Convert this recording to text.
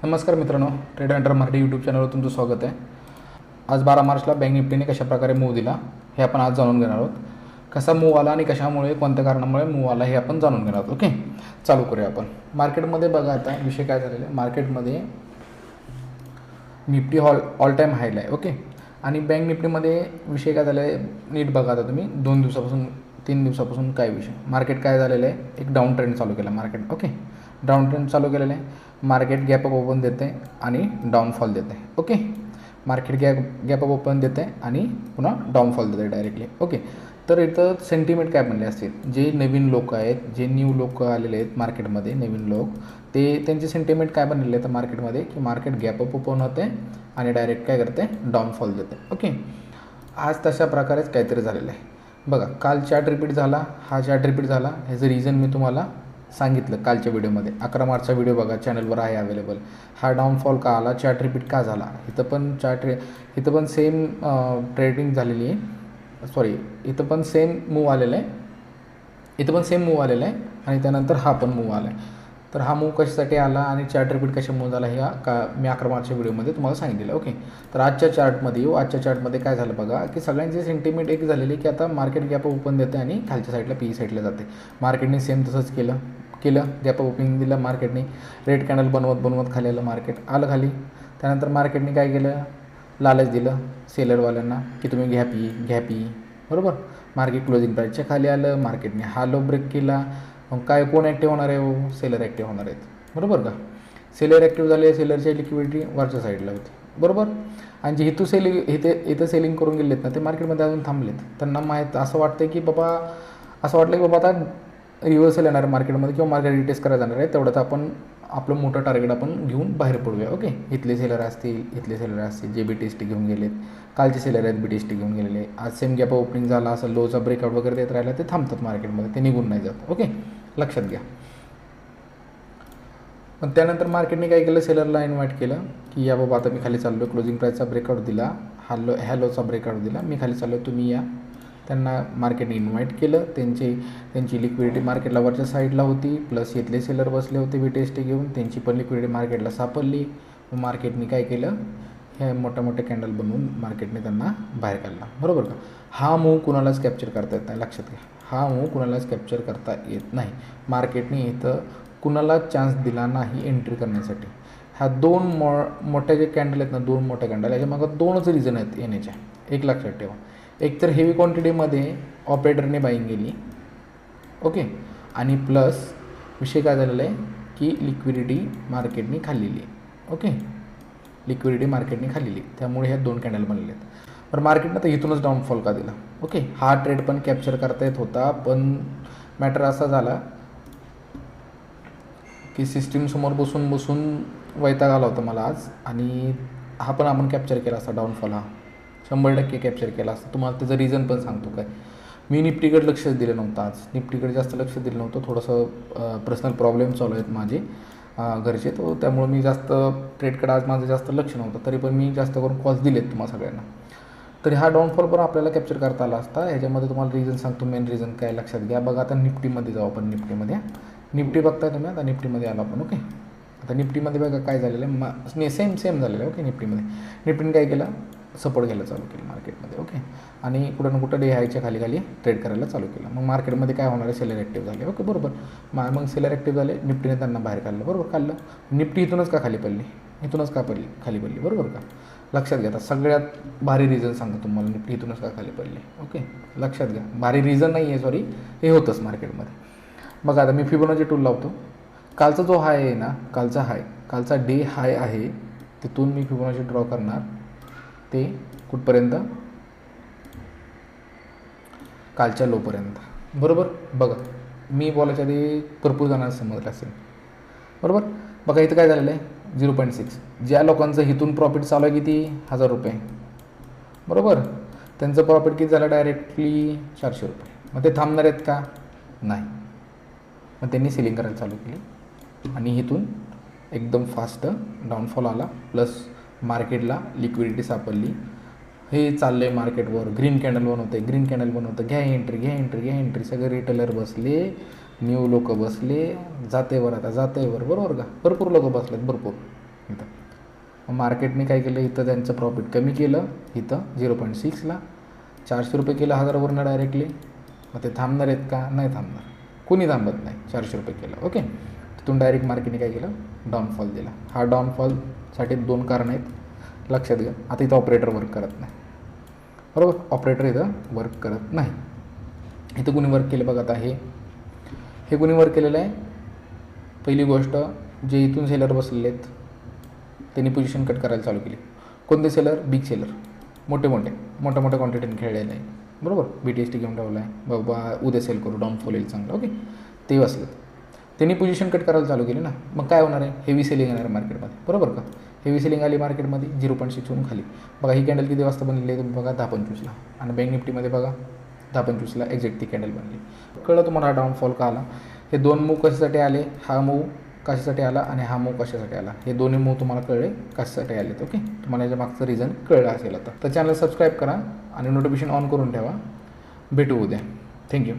नमस्कार मित्रांनो, trade under Marathi YouTube चॅनलवर तुमचं स्वागत आहे. आज 12 मार्चला बँक निफ्टीने कशाप्रकारे मूव दिला हे आपण आज जाणून घेणार आहोत. कसा मूव आला आणि कशामुळे, कोणत्या कारणामुळे मूव आला हे आपण जाणून घेणार आहोत. ओके, चालू करूया आपण. मार्केटमध्ये बघा आता विषय काय झालेला आहे. मार्केटमध्ये निफ्टी ऑल टाईम हायला आहे. ओके, आणि बँक निफ्टीमध्ये विषय काय झाला आहे नीट बघा आता तुम्ही. 2 दिवसापासून 3 दिवसापासून काय विषय, मार्केट काय झालेलं आहे, एक डाऊन ट्रेंड चालू केला मार्केट. ओके, डाऊन ट्रेंड चालू केलेलं आहे. मार्केट गॅप अप ओपन देते आणि डाऊनफॉल देते. Okay, market gap up open देते आणि पुन्हा डाऊनफॉल देते डायरेक्टली. ओके, तर इथं सेंटिमेंट काय बनले असतील, जे नवीन लोक आहेत, जे न्यू लोक आलेले आहेत मार्केटमध्ये, नवीन लोक, ते त्यांचे सेंटिमेंट काय बनलेले आहेत मार्केटमध्ये, की मार्केट गॅप अप ओपन होते आणि डायरेक्ट काय करते, डाऊनफॉल देते. ओके, आज तशा प्रकारेच काहीतरी झालेलं आहे. बघा, काल चार्ट रिपीट झाला, हा चार्ट रिपीट झाला. ह्याचं रिझन मी तुम्हाला सांगितलं कालच्या व्हिडिओमध्ये. 11 मार्चचा व्हिडिओ बघा, चॅनलवर आहे अवेलेबल. हा डाऊनफॉल का आला, चार्ट रिपीट का झाला, इथं पण सेम ट्रेडिंग झालेली आहे. सॉरी, इथं पण सेम मूव आलेलं आहे, आणि त्यानंतर हा पण मूव आला आहे. तर हा मूव कशासाठी आला आणि चार्ट रिपीट कशामुळे झाला हे मी 11 मार्चच्या व्हिडिओमध्ये तुम्हाला सांगितलेलं. ओके, तर आजच्या चार्टमध्ये काय झालं बघा, की सगळ्यांची सेंटिमेंट एक झालेली, की आता मार्केट गॅप ओपन देते आणि खालच्या साईडला पी साईडला जाते. मार्केटने सेम तसंच केलं गॅप ओपनिंग दिलं मार्केटने. रेड कॅन्डल बनवत खाली आलं, मार्केट आलं खाली. त्यानंतर मार्केटने काय केलं, लालच दिलं सेलरवाल्यांना, की तुम्ही घ्या पी बरोबर. मार्केट क्लोजिंग प्राईसच्या खाली आलं, मार्केटने हा लो ब्रेक केला. मग काय, कोण ॲक्टिव्ह होणार आहे, हो सेलर ॲक्टिव्ह होणार आहेत बरोबर का. सेलर ॲक्टिव्ह झाले, सेलरची लिक्विडिटी वरच्या साईडला होती बरोबर. आणि जे इथं सेलिंग करून गेलेत ना, ते मार्केटमध्ये अजून थांबलेत. त्यांना असं वाटतं की बाबा आता रिव्हर्सल येणार आहे मार्केटमध्ये, किंवा मार्केट रिटेस्ट करायला जाणार आहे. तेवढ्यात आपण आपलं मोठं टार्गेट आपण घेऊन बाहेर पडूया. ओके, इथले सेलर असतील जे BTST घेऊन गेलेत, कालचे सेलर आहेत BTST घेऊन गेलेले. आज सेम गॅप ओपनिंग झाला, असं लोचा ब्रेकआउट वगैरे देत राहिला, ते थांबतात मार्केटमध्ये, ते निघून नाही जात. ओके, लक्षात घ्या. पण त्यानंतर मार्केटने काय केलं, सेलरला इन्व्हाइट केलं, की या बाबा आता मी खाली चाललो, क्लोजिंग प्राईसचा ब्रेकआउट दिला, ह्या लोचा ब्रेकआउट दिला, मी खाली चाललो, तुम्ही या. त्यांना मार्केटने इन्व्हाइट केलं. त्यांची लिक्विडिटी मार्केटला वरच्या साईडला होती, प्लस इथले सेलर बसले होते BTST घेऊन, त्यांची पण लिक्विडिटी मार्केटला सापडली. मग मार्केटने काय केलं, हे मोठ्या कॅन्डल बनवून मार्केटने त्यांना बाहेर काढला बरोबर का. हा मूव कुणालाच कॅप्चर करता येत नाही, लक्षात घ्या. हा मूव कुणालाच कॅप्चर करता येत नाही. मार्केटने इथं कुणालाच चान्स दिला नाही एंट्री करण्यासाठी. ह्या 2 मोठ्या जे कॅन्डल आहेत ना, 2 मोठ्या कॅन्डल, याच्या मागं 2च रिझन आहेत येण्याच्या. एक लक्षात ठेवा, एक तर हेवी क्वांटिटीमध्ये ऑपरेटरने बाईंग केली. ओके, आणि प्लस विषय काय झालेला आहे, की लिक्विडिटी मार्केटने खाल्लेली. ओके, लिक्विडिटी मार्केटने खाल्लेली, त्यामुळे ह्या 2 कॅन्डल बनलेले आहेत. पण मार्केटनं तर इथूनच डाऊनफॉल का दिला. ओके, हा ट्रेड पण कॅप्चर करता येत होता, पण मॅटर असा झाला की सिस्टीमसमोर बसून वैताग आला होता मला आज, आणि हा पण आपण कॅप्चर केला असता, डाऊनफॉल हा 100% कॅप्चर केला असता. तुम्हाला त्याचं रिझन पण सांगतो काय. मी निफ्टीकडे लक्षच दिलं नव्हतं आज, निफ्टीकडे जास्त लक्ष दिलं नव्हतं. थोडंसं पर्सनल प्रॉब्लेम चालू आहेत माझे घरचे, तो त्यामुळे मी जास्त ट्रेडकडे आज माझं जास्त लक्ष नव्हतं. तरी पण मी जास्त करून कॉल्स दिलेत तुम्हाला सगळ्यांना. तरी हा डाऊनफॉल पण आपल्याला कॅप्चर करता आला असता. ह्याच्यामध्ये तुम्हाला रिझन सांगतो, मेन रिझन काय लक्षात घ्या. बघा, आता निफ्टीमध्ये जाऊ आपण. निफ्टी बघताय तुम्ही, आता निफ्टीमध्ये आलो आपण. ओके, आता निफ्टीमध्ये बघा काय झालेलं आहे, सेम झालेलं आहे. ओके, निफ्टीने काय केलं, सपोर्ट घ्यायला चालू केलं मार्केटमध्ये. ओके, आणि कुठं ना कुठं हायच्या खाली ट्रेड करायला चालू केलं. मग मार्केटमध्ये काय होणार आहे, सेलर ॲक्टिव्ह झाले. ओके बरोबर, मग सेलर ॲक्टिव्ह झाले, निफ्टीने त्यांना बाहेर काढलं बरोबर. निफ्टी इथूनच का खाली पडली बरोबर का. लक्षात घ्या. आता सगळ्यात भारी रिझन सांगतो तुम्हाला, निफ्टी इथूनच का खाली पडली. ओके, लक्षात घ्या. भारी रिझन नाही आहे, सॉरी, हे होतंच मार्केटमध्ये. मग आता मी फिबोनाची टूल लावतो. कालचा जो हाय आहे ना, कालचा डे हाय आहे, तिथून मी फिबोनाची ड्रॉ करणार. ते कुठपर्यंत, कालच्या लोपर्यंत बरोबर. बघा, मी बोलायच्या आधी भरपूर जणांना समजलं असेल बरोबर. बघा, इथं काय झालेलं आहे, 0.6. ज्या लोकांचं इथून प्रॉफिट चालू आहे किती, 1000 रुपये बरोबर, त्यांचं प्रॉफिट किती झालं, डायरेक्टली 400 रुपये. मग ते थांबणार आहेत का, नाही. मग त्यांनी सेलिंग करायला चालू केली, आणि इथून एकदम फास्ट डाऊनफॉल आला. प्लस मार्केटला लिक्विडिटी सापडली. हे चाललं आहे मार्केटवर, ग्रीन कॅन्डल बनवतं, घ्या एंट्री. सगळे रिटेलर बसले, न्यू लोक बसले, जातेवर बरोबर का. भरपूर लोक बसलेत, भरपूर. इथं मार्केटने काय केलं, इथं त्यांचं प्रॉफिट कमी केलं, इथं 0.6ला 400 रुपये केलं हजारावरनं डायरेक्टली. मग ते थांबणार आहेत का? नाही थांबणार, कोणी थांबत नाही. 400 रुपये केलं, ओके. तिथून डायरेक्ट मार्केटने काय केलं, डाऊनफॉल दिला. हा डाऊनफॉलसाठी 2 कारणं आहेत, लक्षात घ्या. आता इथं ऑपरेटर वर्क करत नाही, बरोबर. ऑपरेटर इथं वर्क करत नाही. इथं कुणी वर्क केलं बघा. आता हे कुणी वर्क केलेलं आहे? पहिली गोष्ट, जे इथून सेलर बसलेले आहेत त्यांनी पोझिशन कट करायला चालू केली. कोणते सेलर? बिग सेलर, मोठ्या क्वांटिटीने खेळलेलं आहे, बरोबर. BTST घेऊन ठेवला आहे, बाबा उद्या सेल करू, डाऊनफॉल येईल चांगलं, ओके. ते बसलेत, त्यांनी पोझिशन कट करायला चालू केली ना. मग काय होणार आहे? हेवी सेलिंग येणार आहे मार्केटमध्ये, बरोबर का. हेवी सेलिंग आली मार्केटमध्ये 0.6 होऊन खाली. बघा ही कॅन्डल किती वाजता बनलेली आहे तुम्ही बघा, 10:25ला. आणि बँक निफ्टीमध्ये बघा 10:25ला एक्झॅक्ट ती कॅन्डल बनली. कळलं तुम्हाला हा डाऊनफॉल का आला? हे 2 मूव कशासाठी आले, हा मूव कशासाठी आला आणि हा मूव कशासाठी आला, हे दोन्ही मूव तुम्हाला कळले कशासाठी आलेत, ओके. तुम्हाला याच्या मागचं रिझन कळलं असेल आता. तर चॅनल सबस्क्राईब करा आणि नोटिफिकेशन ऑन करून ठेवा. भेटू उद्या. थँक्यू.